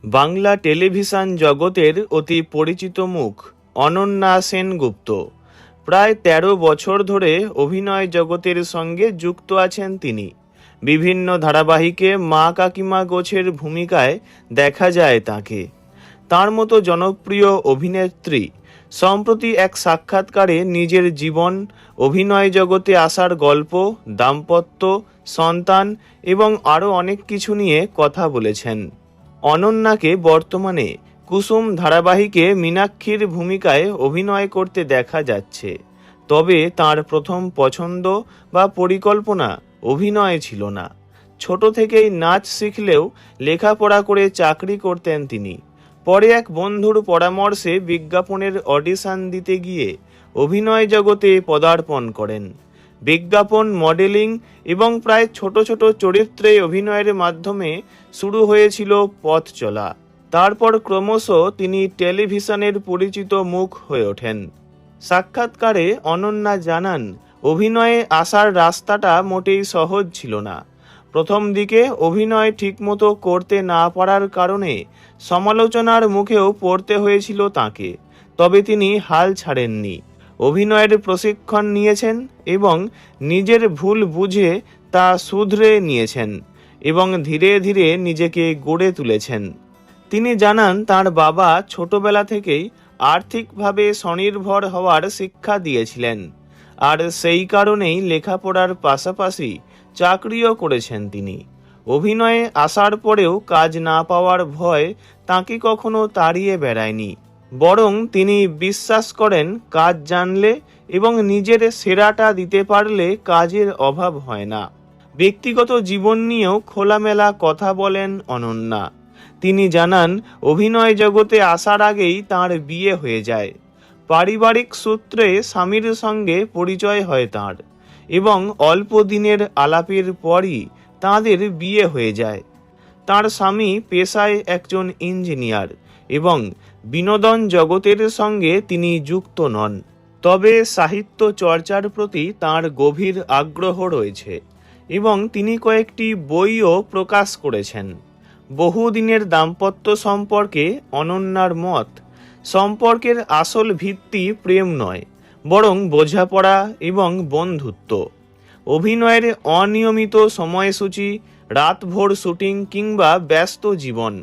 Bangla television জগতের অতি পরিচিত মুখ অনন্যা সেনগুপ্ত। প্রায় ১৩ বছর ধরে অভিনয় জগতের সঙ্গে যুক্ত আছেন তিনি। বিভিন্ন ধারাবাহিকে মা কাকিমা গোছের ভূমিকায় দেখা যায় তাকে। তার মতো জনপ্রিয় অভিনেত্রী সম্প্রতি এক সাক্ষাৎকারে নিজের জীবন, অভিনয় জগতে আসার গল্প, দাম্পত্য, সন্তান এবং আরও অনেক কিছু নিয়ে কথা বলেছেন। অনন্যাকে বর্তমানে কুসুম ধারাবাহিকে মীনাক্ষীর ভূমিকায় অভিনয় করতে দেখা যাচ্ছে। তবে তার প্রথম পছন্দ বা পরিকল্পনা অভিনয় ছিল না। ছোট থেকেই নাচ শিখলেও লেখাপড়া করে চাকরি করতেন তিনি। পরে এক বন্ধুর পরামর্শে বিজ্ঞাপনের অডিশন দিতে গিয়ে অভিনয় জগতে পদার্পণ করেন। বিজ্ঞাপন, মডেলিং এবং প্রায় ছোট ছোট চরিত্রে অভিনয়ের মাধ্যমে শুরু হয়েছিল পথ চলা। তারপর ক্রমশ তিনি টেলিভিশনের পরিচিত মুখ হয়ে ওঠেন। সাক্ষাৎকারে অনন্যা জানান, অভিনয়ে আসার রাস্তাটা মোটেই সহজ ছিল না। প্রথম দিকে অভিনয় ঠিকমতো করতে না পারার কারণে সমালোচনার মুখেও পড়তে হয়েছিল তাকে। তবে তিনি হাল ছাড়েননি। অভিনয়ের প্রশিক্ষণ নিয়েছেন এবং নিজের ভুল বুঝে তা শুধরে নিয়েছেন এবং ধীরে ধীরে নিজেকে গড়ে তুলেছেন। তিনি জানান, তার বাবা ছোটবেলা থেকেই আর্থিকভাবে স্বনির্ভর হওয়ার শিক্ষা দিয়েছিলেন, আর সেই কারণেই লেখাপড়ার পাশাপাশি চাকরিও করেছেন তিনি। অভিনয়ে আসার পরেও কাজ না পাওয়ার ভয় তাকে কখনো তাড়িয়ে বেড়ায়নি, বরং তিনি বিশ্বাস করেন কাজ জানলে এবং নিজের সেরাটা দিতে পারলে কাজের অভাব হয় না। ব্যক্তিগত জীবন নিয়েও খোলামেলা কথা বলেন অনন্যা। তিনি জানান, অভিনয় জগতে আসার আগেই তাঁর বিয়ে হয়ে যায়। পারিবারিক সূত্রে স্বামীর সঙ্গে পরিচয় হয় তাঁর এবং অল্প দিনের আলাপের পরই তাঁদের বিয়ে হয়ে যায়। তাঁর স্বামী পেশায় একজন ইঞ্জিনিয়ার এবং বিনোদন জগতের সঙ্গে তিনি যুক্ত নন। তবে সাহিত্য চর্চার প্রতি তাঁর গভীর আগ্রহ রয়েছে এবং তিনি কয়েকটি বইও প্রকাশ করেছেন। বহুদিনের দাম্পত্য সম্পর্কে অনন্যার মত, সম্পর্কের আসল ভিত্তি প্রেম নয়, বরং বোঝাপড়া এবং বন্ধুত্ব। অভিনয়ের অনিয়মিত সময়সূচি, রাতভর শুটিং কিংবা ব্যস্ত জীবন,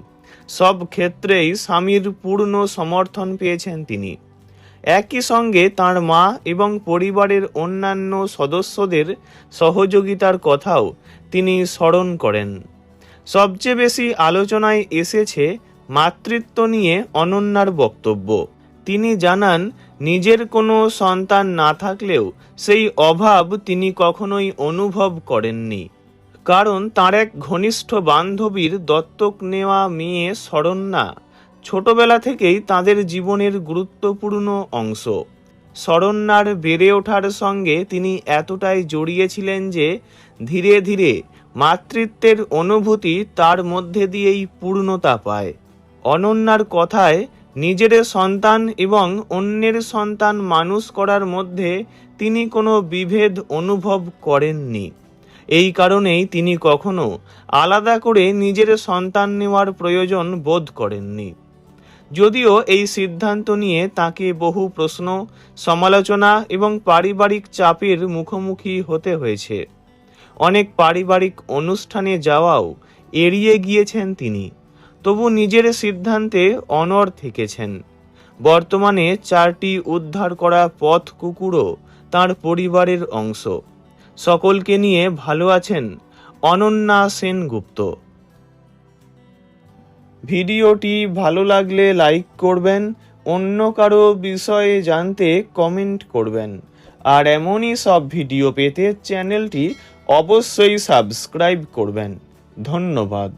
সব ক্ষেত্রেই স্বামীর পূর্ণ সমর্থন পেয়েছেন তিনি। একই সঙ্গে তাঁর মা এবং পরিবারের অন্যান্য সদস্যদের সহযোগিতার কথাও তিনি স্মরণ করেন। সবচেয়ে বেশি আলোচনায় এসেছে মাতৃত্ব নিয়ে অনন্যার বক্তব্য। তিনি জানান, নিজের কোনো সন্তান না থাকলেও সেই অভাব তিনি কখনোই অনুভব করেননি, কারণ তাঁর এক ঘনিষ্ঠ বান্ধবীর দত্তক নেওয়া মেয়ে শরণ্যা ছোটবেলা থেকেই তাঁদের জীবনের গুরুত্বপূর্ণ অংশ। শরণ্যার বেড়ে ওঠার সঙ্গে তিনি এতটাই জড়িয়েছিলেন যে ধীরে ধীরে মাতৃত্বের অনুভূতি তার মধ্যে দিয়েই পূর্ণতা পায়। অনন্যার কথায়, নিজের সন্তান এবং অন্যের সন্তান মানুষ করার মধ্যে তিনি কোনো বিভেদ অনুভব করেননি। এই কারণেই তিনি কখনো আলাদা করে নিজের সন্তান নেওয়ার প্রয়োজন বোধ করেননি। যদিও এই সিদ্ধান্ত নিয়ে তাকে বহু প্রশ্ন, সমালোচনা এবং পারিবারিক চাপের মুখোমুখি হতে হয়েছে। অনেক পারিবারিক অনুষ্ঠানে যাওয়াও এড়িয়ে গিয়েছেন তিনি, তবু নিজের সিদ্ধান্তে অনড় থেকেছেন। বর্তমানে 4টি উদ্ধার করা পথ কুকুরও তাঁর পরিবারের অংশ। সকলকে নিয়ে ভালো আছেন অনন্যা সেনগুপ্ত। ভিডিওটি ভালো লাগলে লাইক করবেন, অন্য কারো বিষয়ে জানতে কমেন্ট করবেন, আর এমনই সব ভিডিও পেতে চ্যানেলটি অবশ্যই সাবস্ক্রাইব করবেন। ধন্যবাদ।